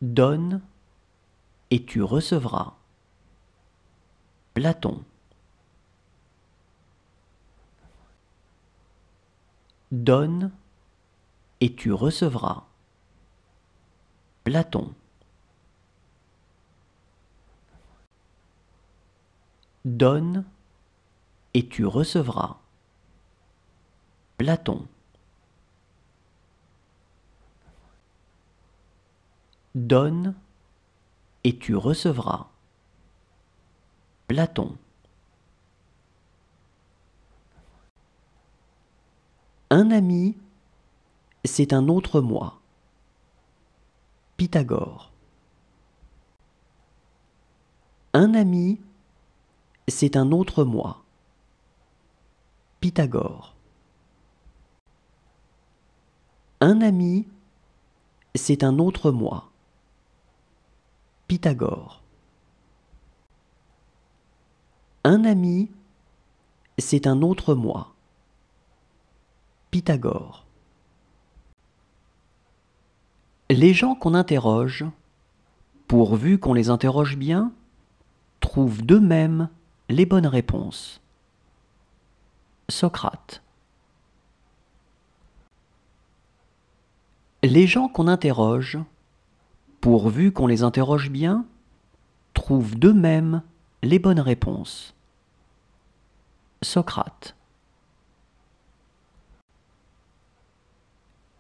Donne et tu recevras. Platon. Donne et tu recevras. Platon. Donne et tu recevras. Platon. Donne et tu recevras. Platon. Un ami, c'est un autre moi. Pythagore. Un ami, c'est un autre moi. Pythagore. Un ami, c'est un autre moi. Pythagore. Un ami, c'est un autre moi. Pythagore. Les gens qu'on interroge, pourvu qu'on les interroge bien, trouvent d'eux-mêmes les bonnes réponses. Socrate. Les gens qu'on interroge, pourvu qu'on les interroge bien, trouvent d'eux-mêmes les bonnes réponses. Socrate.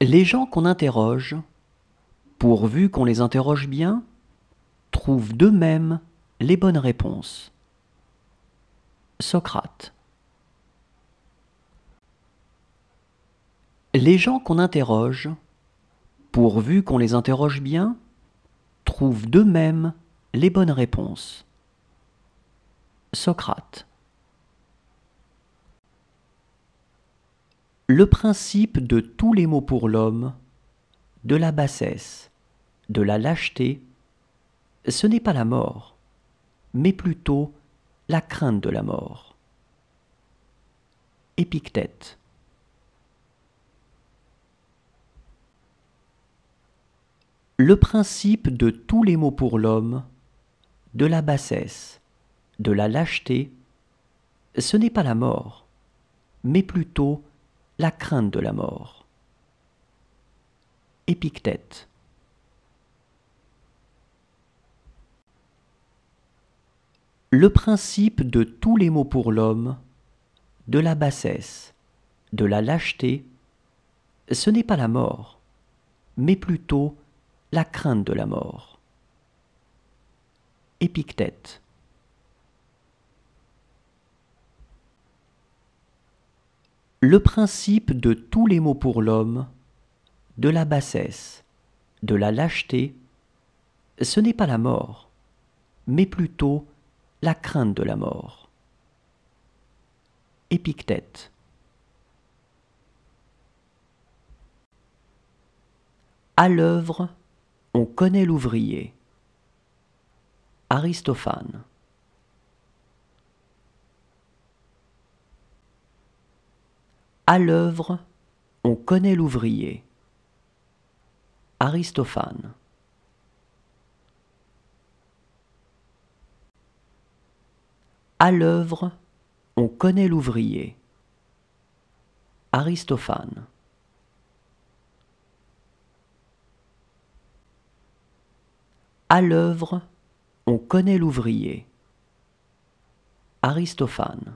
Les gens qu'on interroge, pourvu qu'on les interroge bien, trouvent d'eux-mêmes les bonnes réponses. Socrate. Les gens qu'on interroge, pourvu qu'on les interroge bien, trouvent d'eux-mêmes les bonnes réponses. Socrate. Le principe de tous les maux pour l'homme, de la bassesse, de la lâcheté, ce n'est pas la mort, mais plutôt la crainte de la mort. Épictète. Le principe de tous les maux pour l'homme, de la bassesse, de la lâcheté, ce n'est pas la mort, mais plutôt la crainte de la mort. Épictète. Le principe de tous les maux pour l'homme, de la bassesse, de la lâcheté, ce n'est pas la mort, mais plutôt la crainte de la mort. Épictète. Le principe de tous les maux pour l'homme, de la bassesse, de la lâcheté, ce n'est pas la mort, mais plutôt la crainte de la mort. Épictète. À l'œuvre, on connaît l'ouvrier. Aristophane. À l'œuvre, on connaît l'ouvrier. Aristophane. À l'œuvre, on connaît l'ouvrier. Aristophane. À l'œuvre, on connaît l'ouvrier. Aristophane.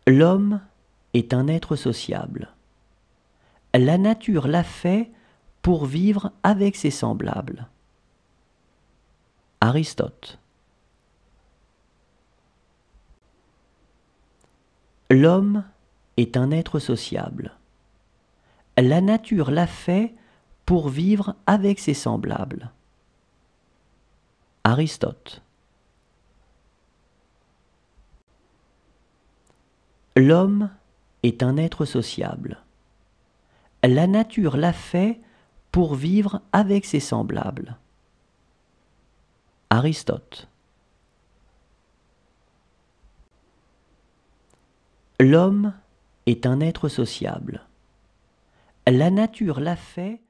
L'homme est un être sociable. La nature l'a fait pour vivre avec ses semblables. Aristote. L'homme est un être sociable. La nature l'a fait pour vivre avec ses semblables. Aristote. L'homme est un être sociable. La nature l'a fait pour vivre avec ses semblables. Aristote. L'homme est un être sociable. La nature l'a fait